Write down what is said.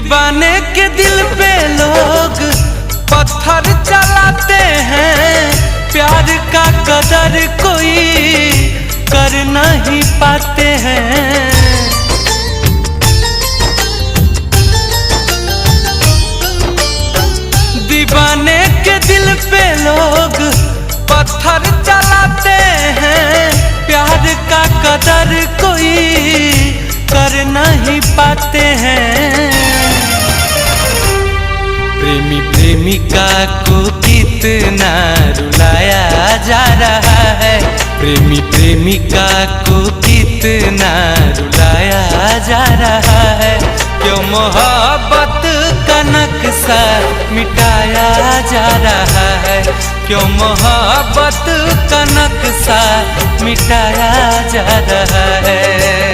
दीवाने के दिल पे लोग पत्थर चलाते हैं, प्यार का कदर कोई कर नहीं पाते हैं। दीवाने के दिल पे लोग पत्थर चलाते हैं, प्यार का कदर कोई कर नहीं पाते हैं। प्रेमी प्रेमिका को कितना रुलाया जा रहा है, प्रेमी प्रेमिका को कितना रुलाया जा रहा है। क्यों मोहब्बत का नक्शा मिटाया जा रहा है, क्यों मोहब्बत का नक्शा मिटाया जा रहा है।